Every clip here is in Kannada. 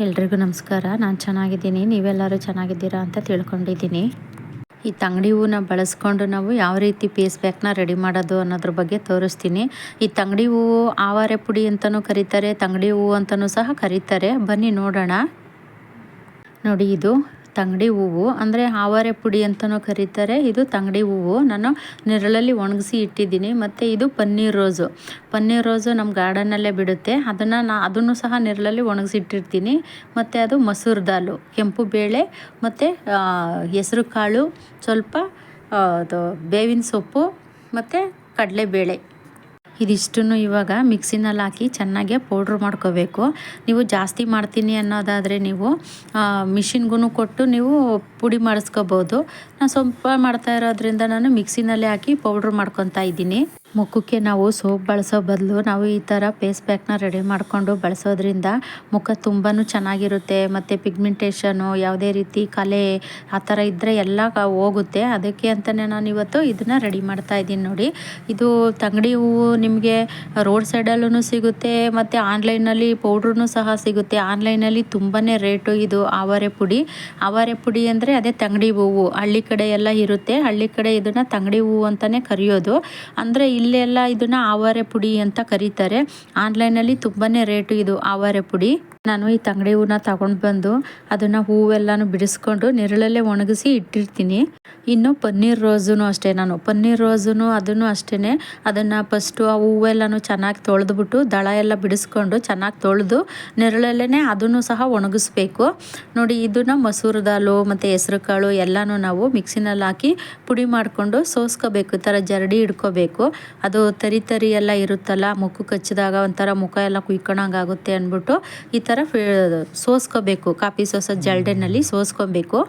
ಎಲ್ರಿಗೂ ನಮಸ್ಕಾರ. ನಾನು ಚೆನ್ನಾಗಿದ್ದೀನಿ, ನೀವೆಲ್ಲರೂ ಚೆನ್ನಾಗಿದ್ದೀರಾ ಅಂತ ತಿಳ್ಕೊಂಡಿದ್ದೀನಿ. ಈ ತಂಗಡಿ ಹೂವನ್ನ ಬಳಸ್ಕೊಂಡು ನಾವು ಯಾವ ರೀತಿ ಫೇಸ್ ಪ್ಯಾಕ್ನ ರೆಡಿ ಮಾಡೋದು ಅನ್ನೋದ್ರ ಬಗ್ಗೆ ತೋರಿಸ್ತೀನಿ. ಈ ತಂಗಡಿ ಹೂವು ಆವಾರೆ ಪುಡಿ ಅಂತಲೂ ಕರೀತಾರೆ, ತಂಗಡಿ ಹೂವು ಅಂತಲೂ ಸಹ ಕರೀತಾರೆ. ಬನ್ನಿ ನೋಡೋಣ. ನೋಡಿ, ಇದು ತಂಗಡಿ ಹೂವು ಅಂದರೆ ಆವಾರೆ ಪುಡಿ ಅಂತಲೂ ಕರೀತಾರೆ. ಇದು ತಂಗಡಿ ಹೂವು ನಾನು ನೆರಳಲ್ಲಿ ಒಣಗಿಸಿ ಇಟ್ಟಿದ್ದೀನಿ. ಮತ್ತು ಇದು ಪನ್ನೀರ್ ರೋಸು ನಮ್ಮ ಗಾರ್ಡನ್ನಲ್ಲೇ ಬಿಡುತ್ತೆ. ಅದನ್ನು ಸಹ ನೆರಳಲ್ಲಿ ಒಣಗಿಸಿಟ್ಟಿರ್ತೀನಿ. ಮತ್ತು ಅದು ಮಸೂರ್ ದಾಲು, ಕೆಂಪು ಬೇಳೆ ಮತ್ತು ಹೆಸರು ಕಾಳು, ಸ್ವಲ್ಪ ಅದು ಬೇವಿನ ಸೊಪ್ಪು ಮತ್ತು ಕಡಲೆಬೇಳೆ, ಇದಿಷ್ಟನ್ನು ಇವಾಗ ಮಿಕ್ಸಿನಲ್ಲಿ ಹಾಕಿ ಚೆನ್ನಾಗೆ ಪೌಡ್ರ್ ಮಾಡ್ಕೋಬೇಕು. ನೀವು ಜಾಸ್ತಿ ಮಾಡ್ತೀನಿ ಅನ್ನೋದಾದರೆ ನೀವು ಮಿಷಿನ್ಗೂ ಕೊಟ್ಟು ನೀವು ಪುಡಿ ಮಾಡಿಸ್ಕೋಬೋದು. ನಾನು ಸ್ವಲ್ಪ ಮಾಡ್ತಾ ಇರೋದ್ರಿಂದ ನಾನು ಮಿಕ್ಸಿನಲ್ಲೇ ಹಾಕಿ ಪೌಡ್ರ್ ಮಾಡ್ಕೊತಾ ಇದ್ದೀನಿ. ಮುಖಕ್ಕೆ ನಾವು ಸೋಪ್ ಬಳಸೋ ಬದಲು ನಾವು ಈ ಥರ ಫೇಸ್ ಪ್ಯಾಕ್ನ ರೆಡಿ ಮಾಡಿಕೊಂಡು ಬಳಸೋದ್ರಿಂದ ಮುಖ ತುಂಬಾ ಚೆನ್ನಾಗಿರುತ್ತೆ. ಮತ್ತು ಪಿಗ್ಮೆಂಟೇಷನು, ಯಾವುದೇ ರೀತಿ ಕಲೆ ಆ ಥರ ಇದ್ದರೆ ಎಲ್ಲ ಹೋಗುತ್ತೆ. ಅದಕ್ಕೆ ಅಂತಲೇ ನಾನು ಇವತ್ತು ಇದನ್ನು ರೆಡಿ ಮಾಡ್ತಾ ಇದ್ದೀನಿ. ನೋಡಿ, ಇದು ತಂಗಡಿ ಹೂವು ನಿಮಗೆ ರೋಡ್ ಸೈಡಲ್ಲೂ ಸಿಗುತ್ತೆ ಮತ್ತು ಆನ್ಲೈನಲ್ಲಿ ಪೌಡ್ರೂ ಸಹ ಸಿಗುತ್ತೆ. ಆನ್ಲೈನಲ್ಲಿ ತುಂಬಾ ರೇಟು. ಇದು ಆವಾರೆ ಪುಡಿ ಅಂದರೆ ಅದೇ ತಂಗಡಿ ಹೂವು. ಹಳ್ಳಿ ಕಡೆ ಎಲ್ಲ ಇರುತ್ತೆ. ಹಳ್ಳಿ ಕಡೆ ಇದನ್ನು ತಂಗಡಿ ಹೂವು ಅಂತಲೇ ಕರೆಯೋದು. ಅಂದರೆ ಇಲ್ಲೆಲ್ಲ ಇದನ್ನು ಆವಾರೆ ಪುಡಿ ಅಂತ ಕರೀತಾರೆ. ಆನ್ಲೈನಲ್ಲಿ ತುಂಬಾ ರೇಟು ಇದು ಆವಾರೆ ಪುಡಿ. ನಾನು ಈ ತಂಗಡಿ ಹೂವನ್ನ ತಗೊಂಡು ಬಂದು ಅದನ್ನು ಹೂವೆಲ್ಲನೂ ಬಿಡಿಸ್ಕೊಂಡು ನೆರಳಲ್ಲೇ ಒಣಗಿಸಿ ಇಟ್ಟಿರ್ತೀನಿ. ಇನ್ನು ಪನ್ನೀರ್ ರೋಸೂ ಅದನ್ನು ಅಷ್ಟೇ. ಅದನ್ನು ಫಸ್ಟು ಆ ಹೂವೆಲ್ಲನೂ ಚೆನ್ನಾಗಿ ತೊಳೆದ್ಬಿಟ್ಟು ದಳ ಎಲ್ಲ ಬಿಡಿಸ್ಕೊಂಡು ಚೆನ್ನಾಗಿ ತೊಳೆದು ನೆರಳಲ್ಲೇ ಅದನ್ನು ಸಹ ಒಣಗಿಸ್ಬೇಕು. ನೋಡಿ, ಇದನ್ನು ಮಸೂರ್ ದಾಲು ಮತ್ತು ಹೆಸರು ಕಾಳು ಎಲ್ಲನೂ ನಾವು ಮಿಕ್ಸಿನಲ್ಲಿ ಹಾಕಿ ಪುಡಿ ಮಾಡಿಕೊಂಡು ಸೋಸ್ಕೋಬೇಕು. ಈ ಥರ ಜರಡಿ ಹಿಡ್ಕೋಬೇಕು. ಅದು ತರಿ ಎಲ್ಲ ಇರುತ್ತಲ್ಲ, ಮುಖಕ್ಕೆ ಹಚ್ಚಿದಾಗ ಒಂಥರ ಮುಖ ಎಲ್ಲ ಕುಯ್ಕೊಳಂಗಾಗುತ್ತೆ ಅಂದ್ಬಿಟ್ಟು ಈ ಥರ ಸೋಸ್ಕೋಬೇಕು. ಕಾಫಿ ಸೋಸೋ ಜಲ್ಡೆನಲ್ಲಿ ಸೋಸ್ಕೊಬೇಕು.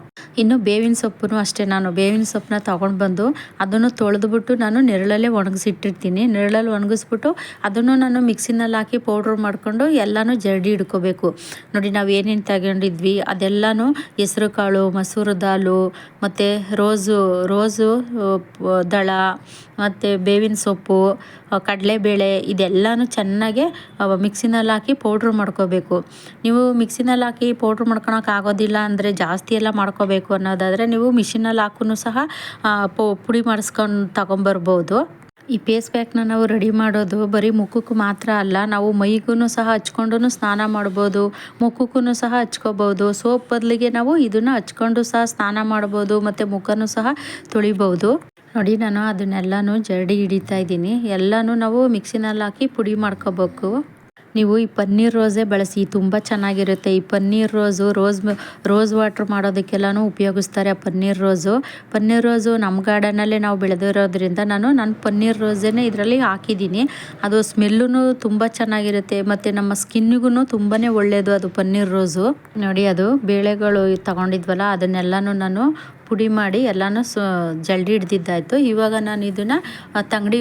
ಇನ್ನು ಬೇವಿನ ಸೊಪ್ಪು ಅಷ್ಟೇ. ನಾನು ಬೇವಿನ ಸೊಪ್ಪನ್ನ ತೊಗೊಂಡು ಬಂದು ಅದನ್ನು ತೊಳೆದ್ಬಿಟ್ಟು ನಾನು ನೆರಳಲ್ಲೇ ಒಣಗಿಸಿಟ್ಟಿರ್ತೀನಿ. ನೆರಳಲ್ಲಿ ಒಣಗಿಸ್ಬಿಟ್ಟು ಅದನ್ನು ನಾನು ಮಿಕ್ಸಿನಲ್ಲಿ ಹಾಕಿ ಪೌಡ್ರ್ ಮಾಡಿಕೊಂಡು ಎಲ್ಲನೂ ಜರಡಿ ಹಿಡ್ಕೋಬೇಕು. ನೋಡಿ, ನಾವು ಏನೇನು ತಗೊಂಡಿದ್ವಿ ಅದೆಲ್ಲನೂ ಹೆಸರು ಕಾಳು, ಮಸೂರು ದಾಲು ಮತ್ತು ರೋಸು ದಳ ಮತ್ತು ಬೇವಿನ ಸೊಪ್ಪು, ಕಡಲೆಬೇಳೆ ಇದೆಲ್ಲನೂ ಚೆನ್ನಾಗೆ ಮಿಕ್ಸಿನಲ್ಲಿ ಹಾಕಿ ಪೌಡ್ರ್ ಮಾಡ್ಕೋಬೇಕು. ನೀವು ಮಿಕ್ಸಿನಲ್ಲಿ ಹಾಕಿ ಪೌಡ್ರ್ ಮಾಡ್ಕೊಳಕ್ಕೆ ಆಗೋದಿಲ್ಲ ಅಂದರೆ, ಜಾಸ್ತಿ ಎಲ್ಲ ಮಾಡ್ಕೋಬೇಕು ಅನ್ನೋದಾದರೆ ನೀವು ಮಿಷಿನಲ್ಲಿ ಹಾಕೂ ಸಹ ಪುಡಿ ಮಾಡಿಸ್ಕೊಂಡು ತಗೊಂಬರ್ಬೋದು. ಈ ಫೇಸ್ ಪ್ಯಾಕ್ನ ನಾವು ರೆಡಿ ಮಾಡೋದು ಬರೀ ಮುಖಕ್ಕೆ ಮಾತ್ರ ಅಲ್ಲ, ನಾವು ಮೈಗೂ ಸಹ ಹಚ್ಕೊಂಡು ಸ್ನಾನ ಮಾಡ್ಬೋದು, ಮುಖಕ್ಕೂ ಸಹ ಹಚ್ಕೋಬೋದು. ಸೋಪ್ ಬದಲಿಗೆ ನಾವು ಇದನ್ನು ಹಚ್ಕೊಂಡು ಸಹ ಸ್ನಾನ ಮಾಡ್ಬೋದು ಮತ್ತು ಮುಖನೂ ಸಹ ತೊಳಿಬೋದು. ನೋಡಿ, ನಾನು ಅದನ್ನೆಲ್ಲನೂ ಜರಡಿ ಹಿಡಿತಾ ಇದ್ದೀನಿ. ಎಲ್ಲನೂ ನಾವು ಮಿಕ್ಸಿನಲ್ಲಿ ಹಾಕಿ ಪುಡಿ ಮಾಡ್ಕೋಬೇಕು. ನೀವು ಈ ಪನ್ನೀರ್ ರೋಸೇ ಬಳಸಿ, ತುಂಬ ಚೆನ್ನಾಗಿರುತ್ತೆ. ಈ ಪನ್ನೀರ್ ರೋಸ್ ವಾಟ್ರ್ ಮಾಡೋದಕ್ಕೆಲ್ಲನೂ ಉಪಯೋಗಿಸ್ತಾರೆ. ಆ ಪನ್ನೀರ್ ರೋಸು ನಮ್ಮ ಗಾರ್ಡನಲ್ಲೇ ನಾವು ಬೆಳೆದಿರೋದ್ರಿಂದ ನಾನು ಪನ್ನೀರ್ ರೋಸೇನೆ ಇದರಲ್ಲಿ ಹಾಕಿದ್ದೀನಿ. ಅದು ಸ್ಮೆಲ್ಲೂ ತುಂಬ ಚೆನ್ನಾಗಿರುತ್ತೆ ಮತ್ತು ನಮ್ಮ ಸ್ಕಿನ್ನಿಗೂ ತುಂಬಾ ಒಳ್ಳೆಯದು ಅದು ಪನ್ನೀರ್ ರೋಸು. ನೋಡಿ, ಅದು ಬೇಳೆಗಳು ತಗೊಂಡಿದ್ವಲ್ಲ ಅದನ್ನೆಲ್ಲನೂ ನಾನು ಪುಡಿ ಮಾಡಿ ಎಲ್ಲನೂ ಜಲ್ಡಿ ಹಿಡ್ದಿದ್ದಾಯಿತು. ಇವಾಗ ನಾನು ಇದನ್ನು ತಂಗಡಿ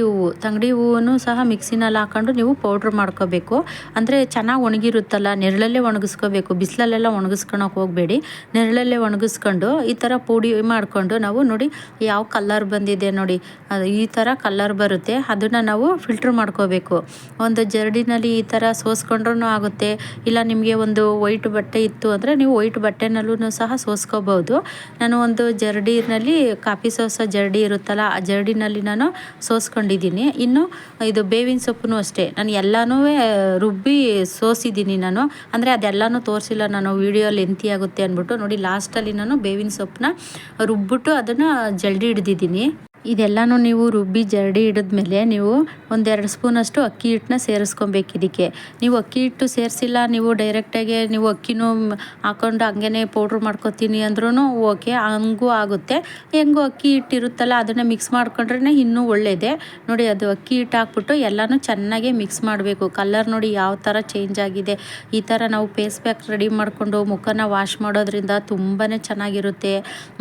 ಹೂವನ್ನು ಸಹ ಮಿಕ್ಸಿನಲ್ಲಿ ಹಾಕೊಂಡು ನೀವು ಪೌಡ್ರ್ ಮಾಡ್ಕೋಬೇಕು. ಅಂದರೆ ಚೆನ್ನಾಗಿ ಒಣಗಿರುತ್ತಲ್ಲ, ನೆರಳಲ್ಲೇ ಒಣಗಿಸ್ಕೋಬೇಕು. ಬಿಸಿಲಲ್ಲೆಲ್ಲ ಒಣಗಿಸ್ಕೊಳಕ್ಕೆ ಹೋಗಬೇಡಿ. ನೆರಳಲ್ಲೇ ಒಣಗಿಸ್ಕೊಂಡು ಈ ಥರ ಪುಡಿ ಮಾಡಿಕೊಂಡು ನಾವು ನೋಡಿ ಯಾವ ಕಲ್ಲರ್ ಬಂದಿದೆ ನೋಡಿ, ಈ ಥರ ಕಲ್ಲರ್ ಬರುತ್ತೆ. ಅದನ್ನು ನಾವು ಫಿಲ್ಟ್ರ್ ಮಾಡ್ಕೋಬೇಕು. ಒಂದು ಜರಡಿನಲ್ಲಿ ಈ ಥರ ಸೋಸ್ಕೊಂಡ್ರೂ ಆಗುತ್ತೆ. ಇಲ್ಲ ನಿಮಗೆ ಒಂದು ವೈಟ್ ಬಟ್ಟೆ ಇತ್ತು ಅಂದರೆ ನೀವು ವೈಟ್ ಬಟ್ಟೆನಲ್ಲೂ ಸಹ ಸೋಸ್ಕೋಬೋದು. ನಾನು ಒಂದು ಜರಡಿನಲ್ಲಿ ಕಾಫಿ ಸೋಸೋ ಜರಡಿ ಇರುತ್ತಲ್ಲ, ಆ ಜರಡಿನಲ್ಲಿ ನಾನು ಸೋಸ್ಕೊಂಡಿದ್ದೀನಿ. ಇನ್ನು ಇದು ಬೇವಿನ ಸೊಪ್ಪು ಅಷ್ಟೇ. ನಾನು ಎಲ್ಲನೂ ರುಬ್ಬಿ ಸೋಸಿದ್ದೀನಿ ನಾನು. ಅಂದರೆ ಅದೆಲ್ಲನೂ ತೋರಿಸಿಲ್ಲ ನಾನು, ವಿಡಿಯೋ ಲೆಂತಿ ಆಗುತ್ತೆ ಅಂದ್ಬಿಟ್ಟು. ನೋಡಿ, ಲಾಸ್ಟಲ್ಲಿ ನಾನು ಬೇವಿನ ಸೊಪ್ಪನ್ನ ರುಬ್ಬಿಟ್ಟು ಅದನ್ನು ಜಲ್ಡಿ ಹಿಡ್ದಿದ್ದೀನಿ. ಇದೆಲ್ಲನೂ ನೀವು ರುಬ್ಬಿ ಜರಡಿ ಹಿಡಿದ್ಮೇಲೆ ನೀವು 1-2 ಸ್ಪೂನಷ್ಟು ಅಕ್ಕಿ ಹಿಟ್ಟನ್ನ ಸೇರಿಸ್ಕೊಬೇಕು. ಇದಕ್ಕೆ ನೀವು ಅಕ್ಕಿ ಹಿಟ್ಟು ಸೇರಿಸಿಲ್ಲ, ನೀವು ಡೈರೆಕ್ಟಾಗಿ ನೀವು ಅಕ್ಕಿನೂ ಹಾಕೊಂಡು ಹಂಗೇ ಪೌಡ್ರ್ ಮಾಡ್ಕೊತೀನಿ ಅಂದ್ರೂ ಓಕೆ, ಹಂಗೂ ಆಗುತ್ತೆ. ಹೆಂಗೂ ಅಕ್ಕಿ ಹಿಟ್ಟು ಇರುತ್ತಲ್ಲ ಅದನ್ನು ಮಿಕ್ಸ್ ಮಾಡ್ಕೊಂಡ್ರೆ ಇನ್ನೂ ಒಳ್ಳೆಯದೇ. ನೋಡಿ, ಅದು ಅಕ್ಕಿ ಹಿಟ್ಟು ಹಾಕ್ಬಿಟ್ಟು ಎಲ್ಲನೂ ಚೆನ್ನಾಗಿ ಮಿಕ್ಸ್ ಮಾಡಬೇಕು. ಕಲರ್ ನೋಡಿ ಯಾವ ಥರ ಚೇಂಜ್ ಆಗಿದೆ. ಈ ಥರ ನಾವು ಫೇಸ್ ಪ್ಯಾಕ್ ರೆಡಿ ಮಾಡಿಕೊಂಡು ಮುಖನ ವಾಶ್ ಮಾಡೋದ್ರಿಂದ ತುಂಬಾ ಚೆನ್ನಾಗಿರುತ್ತೆ.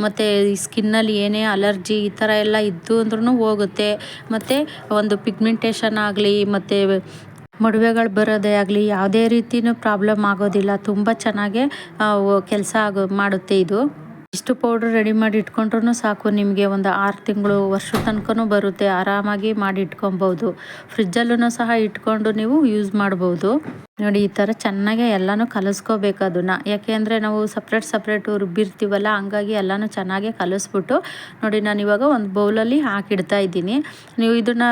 ಮತ್ತು ಈ ಸ್ಕಿನ್ನಲ್ಲಿ ಏನೇ ಅಲರ್ಜಿ ಈ ಥರ ಎಲ್ಲ ಇದ್ದು ಅಂದ್ರೂ ಹೋಗುತ್ತೆ. ಮತ್ತು ಒಂದು ಪಿಗ್ಮೆಂಟೇಷನ್ ಆಗಲಿ ಮತ್ತು ಮೊಡವೆಗಳು ಬರೋದೇ ಆಗಲಿ ಯಾವುದೇ ರೀತಿಯೂ ಪ್ರಾಬ್ಲಮ್ ಆಗೋದಿಲ್ಲ. ತುಂಬ ಚೆನ್ನಾಗೇ ಕೆಲಸ ಮಾಡುತ್ತೆ ಇದು. ಇಷ್ಟು ಪೌಡ್ರ್ ರೆಡಿ ಮಾಡಿ ಇಟ್ಕೊಂಡ್ರೂ ಸಾಕು, ನಿಮಗೆ ಒಂದು 6 ತಿಂಗಳು ವರ್ಷದ ತನಕನೂ ಬರುತ್ತೆ. ಆರಾಮಾಗಿ ಮಾಡಿ ಇಟ್ಕೊಬೋದು. ಫ್ರಿಜ್ಜಲ್ಲೂ ಸಹ ಇಟ್ಕೊಂಡು ನೀವು ಯೂಸ್ ಮಾಡ್ಬೋದು. ನೋಡಿ ಈ ಥರ ಚೆನ್ನಾಗಿ ಎಲ್ಲನೂ ಕಲಿಸ್ಕೋಬೇಕು ಅದನ್ನು. ಯಾಕೆ ಅಂದರೆ ನಾವು ಸಪ್ರೇಟು ರುಬ್ಬಿರ್ತೀವಲ್ಲ, ಹಂಗಾಗಿ ಎಲ್ಲನೂ ಚೆನ್ನಾಗಿ ಕಲಿಸ್ಬಿಟ್ಟು ನೋಡಿ ನಾನು ಇವಾಗ ಒಂದು ಬೌಲಲ್ಲಿ ಹಾಕಿಡ್ತಾ ಇದ್ದೀನಿ. ನೀವು ಇದನ್ನು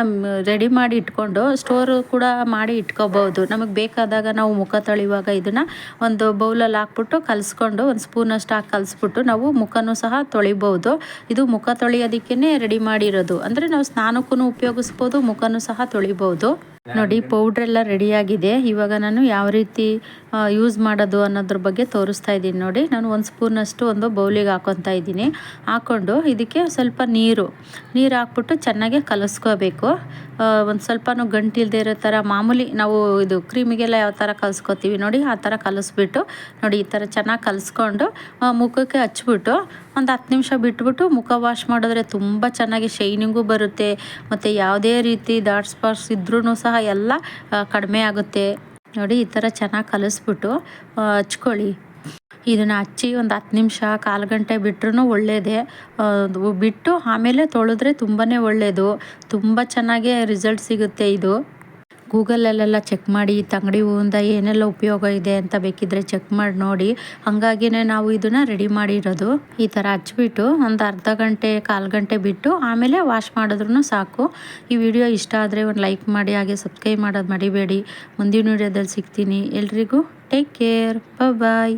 ರೆಡಿ ಮಾಡಿ ಇಟ್ಕೊಂಡು ಸ್ಟೋರು ಕೂಡ ಮಾಡಿ ಇಟ್ಕೋಬೋದು. ನಮಗೆ ಬೇಕಾದಾಗ ನಾವು ಮುಖ ತೊಳೆಯುವಾಗ ಇದನ್ನು ಒಂದು ಬೌಲಲ್ಲಿ ಹಾಕ್ಬಿಟ್ಟು ಕಲಿಸ್ಕೊಂಡು ಒಂದು ಸ್ಪೂನಷ್ಟು ಹಾಕಿ ಕಲಿಸ್ಬಿಟ್ಟು ನಾವು ಮುಖನೂ ಸಹ ತೊಳಿಬೋದು. ಇದು ಮುಖ ತೊಳೆಯೋದಕ್ಕೇ ರೆಡಿ ಮಾಡಿರೋದು. ಅಂದರೆ ನಾವು ಸ್ನಾನಕ್ಕೂ ಉಪಯೋಗಿಸ್ಬೋದು, ಮುಖನೂ ಸಹ ತೊಳಿಬೋದು. ನೋಡಿ ಪೌಡ್ರೆಲ್ಲ ರೆಡಿಯಾಗಿದೆ. ಇವಾಗ ನಾನು ಯಾವ ರೀತಿ ಯೂಸ್ ಮಾಡೋದು ಅನ್ನೋದ್ರ ಬಗ್ಗೆ ತೋರಿಸ್ತಾ ಇದ್ದೀನಿ. ನೋಡಿ ನಾನು ಒಂದು ಸ್ಪೂನಷ್ಟು ಒಂದು ಬೌಲಿಗೆ ಹಾಕ್ಕೊತಾ ಇದ್ದೀನಿ. ಹಾಕ್ಕೊಂಡು ಇದಕ್ಕೆ ಸ್ವಲ್ಪ ನೀರು ಹಾಕ್ಬಿಟ್ಟು ಚೆನ್ನಾಗಿ ಕಲಿಸ್ಕೋಬೇಕು. ಒಂದು ಸ್ವಲ್ಪನೂ ಗಂಟಿಲ್ಲದೆ ಇರೋ ಥರ ಮಾಮೂಲಿ ನಾವು ಇದು ಕ್ರೀಮಿಗೆಲ್ಲ ಯಾವ ಥರ ಕಲಿಸ್ಕೊತೀವಿ ನೋಡಿ ಆ ಥರ ಕಲಿಸ್ಬಿಟ್ಟು ನೋಡಿ ಈ ಥರ ಚೆನ್ನಾಗಿ ಕಲಿಸ್ಕೊಂಡು ಮುಖಕ್ಕೆ ಹಚ್ಬಿಟ್ಟು ಒಂದು 10 ನಿಮಿಷ ಬಿಟ್ಬಿಟ್ಟು ಮುಖ ವಾಶ್ ಮಾಡಿದ್ರೆ ತುಂಬ ಚೆನ್ನಾಗಿ ಶೈನಿಂಗು ಬರುತ್ತೆ. ಮತ್ತು ಯಾವುದೇ ರೀತಿ ಡಾಟ್ ಸ್ಪಾಟ್ಸ್ ಇದ್ರೂ ಸಹ ಎಲ್ಲ ಕಡಿಮೆ ಆಗುತ್ತೆ. ನೋಡಿ ಈ ಥರ ಚೆನ್ನಾಗಿ ಕಲಿಸ್ಬಿಟ್ಟು ಹಚ್ಕೊಳ್ಳಿ. ಇದನ್ನು ಹಚ್ಚಿ ಒಂದು 10 ನಿಮಿಷ 1/4 ಗಂಟೆ ಬಿಟ್ರೂ ಒಳ್ಳೆಯದೇ. ಬಿಟ್ಟು ಆಮೇಲೆ ತೊಳೆದ್ರೆ ತುಂಬಾ ಒಳ್ಳೆಯದು. ತುಂಬ ಚೆನ್ನಾಗೇ ರಿಸಲ್ಟ್ ಸಿಗುತ್ತೆ ಇದು. ಗೂಗಲಲ್ಲೆಲ್ಲ ಚೆಕ್ ಮಾಡಿ ತಂಗಡಿ ಹೂವಿಂದ ಏನೆಲ್ಲ ಉಪಯೋಗ ಇದೆ ಅಂತ ಬೇಕಿದ್ದರೆ ಚೆಕ್ ಮಾಡಿ ನೋಡಿ. ಹಾಗಾಗಿನೇ ನಾವು ಇದನ್ನು ರೆಡಿ ಮಾಡಿರೋದು. ಈ ಥರ ಹಚ್ಬಿಟ್ಟು ಒಂದು ಅರ್ಧ ಗಂಟೆ 1/4 ಗಂಟೆ ಬಿಟ್ಟು ಆಮೇಲೆ ವಾಶ್ ಮಾಡಿದ್ರೂ ಸಾಕು. ಈ ವಿಡಿಯೋ ಇಷ್ಟ ಆದರೆ ಒಂದು ಲೈಕ್ ಮಾಡಿ, ಹಾಗೆ ಸಬ್ಸ್ಕ್ರೈಬ್ ಮಾಡೋದು ಮರಿಬೇಡಿ. ಮುಂದಿನ ವಿಡಿಯೋದಲ್ಲಿ ಸಿಗ್ತೀನಿ. ಎಲ್ರಿಗೂ ಟೇಕ್ ಕೇರ್, ಬಾಯ್.